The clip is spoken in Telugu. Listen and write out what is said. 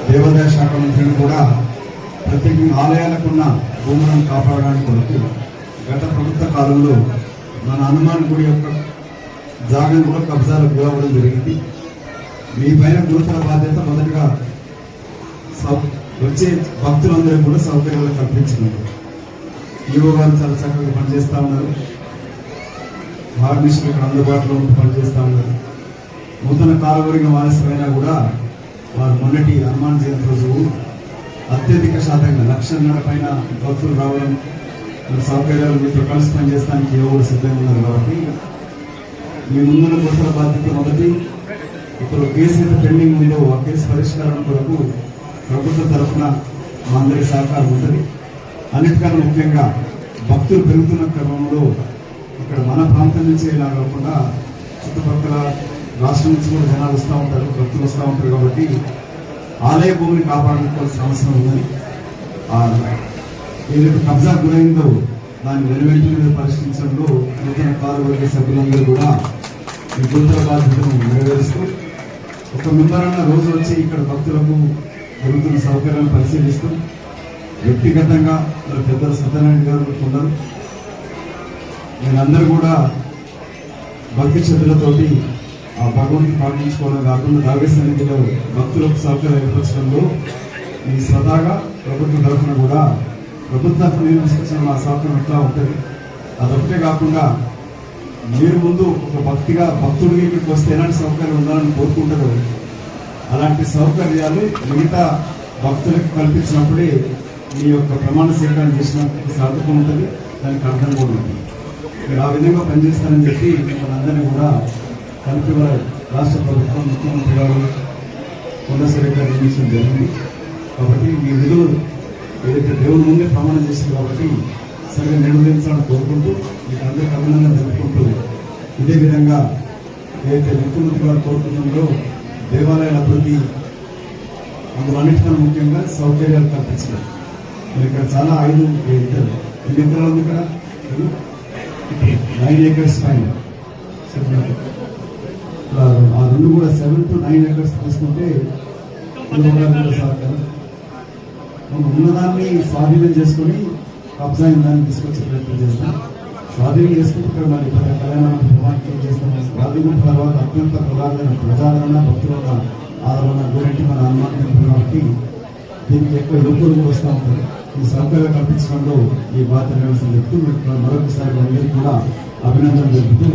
దేవాదాయ శాఖ మంత్రిని కూడా ప్రత్యేకంగా ఆలయాలకున్న భూములను కాపాడడానికి కొరకు గత ప్రభుత్వ కాలంలో మన హనుమాన్ గుడి యొక్క జాగను కూడా కబ్జాలకు గురవ్వడం జరిగింది. మీ పైన గురుతర బాధ్యత మొదటగా వచ్చే భక్తులందరూ కూడా సౌకర్యాలు కల్పించినారు. ఈవో గారు చాలా చక్కగా పనిచేస్తూ ఉన్నారు. హార్మిషన్ ఇక్కడ అందుబాటులో ఉంటూ పనిచేస్తూ ఉన్నారు. నూతన కాలవర్గం ఆలస్యమైనా కూడా వారు మొన్నటి హనుమాన్ జయంతి రోజు అత్యధిక శాతంగా 1,00,000 పైన భక్తులు రావడం, సౌకర్యాలు మీతో కలిసి పనిచేయడానికి ఎవరు సిద్ధంగా ఉన్నారు. కాబట్టి మీ ముందున్న గురుతర బాధ్యత మొదటి ఇప్పుడు కేసు అయితే పెండింగ్ ఉందో ఆ కేసు పరిష్కారం కొరకు ప్రభుత్వం తరఫున మా అందరి సహకారం ఉంటుంది. అన్నిటికన్నా ముఖ్యంగా భక్తులు పెరుగుతున్న క్రమంలో ఇక్కడ మన ప్రాంతం నుంచి ఇలా కాకుండా చుట్టుపక్కల రాష్ట్రం నుంచి కూడా జనాలు వస్తూ ఉంటారు, భక్తులు వస్తూ ఉంటారు. కాబట్టి ఆలయ భూమిని కాపాడుకోవాల్సిన అవసరం ఉందని ఏదైతే కబ్జా గురైందో దాన్ని వెనువెంటనే పరిష్కరించడంలో నూతన కార్యవర్గ సభ్యులందరూ కూడా ఈ గురుతర బాధ్యతను నెరవేరుస్తూ ఒక మెంబరన్న రోజు వచ్చి ఇక్కడ భక్తులకు జరుగుతున్న సౌకర్యాలను పరిశీలిస్తూ వ్యక్తిగతంగా పెద్దలు సత్యనారాయణ గారు ఉన్నారు. మీరందరూ కూడా భక్తి శ్రద్ధలతోటి ఆ భగవంతుని పాటించుకోవడం కాకుండా దైవ సన్నిధిలో భక్తులకు సౌకర్యం ఏర్పరచడంలో మీ స్వతహాగా ప్రభుత్వం తరఫున కూడా ప్రభుత్వం తీసుకొచ్చిన ఆ సౌకర్యం ఎట్లా ఉంటుంది. అదొకటే కాకుండా మీరు ముందు ఒక భక్తుడికి ఇక్కడికి వస్తే ఎలాంటి సౌకర్యం ఉండాలని కోరుకుంటారో అలాంటి సౌకర్యాలు మిగతా భక్తులకు కల్పించినప్పుడే మీ యొక్క ప్రమాణ స్వీకారం చేసినప్పుడు సార్థకం ఉంటుంది, దానికి అర్థం కూడా ఉంటుంది. మీరు ఆ విధంగా పనిచేస్తారని చెప్పి మనందరినీ కూడా కలిపి రాష్ట్ర ప్రభుత్వం ముఖ్యమంత్రి గారు కొండసరి గారు నియమించడం జరిగింది. కాబట్టి మీ విధులు ఏదైతే దేవుని ముందే ప్రమాణం చేసింది కాబట్టి సరిగా నిర్వహించాలని కోరుకుంటూ మీకు అందరికీ అభినందన జరుపుకుంటూ ఇదే విధంగా ఏదైతే ముఖ్యమంత్రి గారు కోరుకుంటుందో దేవాలయాల అభివృద్ధి అందులో అన్నిటికన్నా ముఖ్యంగా సౌకర్యాలు కల్పించడం. మరి ఇక్కడ చాలా 5 ఎన్ని ఎకరాలు ఉంది ఇక్కడ 9 acres పైన ఆ రెండు కూడా 7 to 9 acres తీసుకుంటే సహకారం ఉన్నదాన్ని స్వాధీనం చేసుకుని కబ్జా దాన్ని తీసుకొచ్చే ప్రయత్నం చేస్తాం. స్వాధీనం చేసుకుంటే ఇక్కడ మరి కళ్యాణం చేస్తాం. స్వాధీనం తర్వాత అత్యంత ప్రజాదరణ భక్తుల ఆదరణ గురించి మన అనుమానం కాబట్టి దీనికి ఎక్కువ యువకులు కూడా వస్తూ ఉంటారు. ఈ సౌకర్యాలు కల్పించడంలో ఈ బాధ్యత చెప్తూ మరొకసారి అందరికీ కూడా అభినందనలు తెలుపుతూ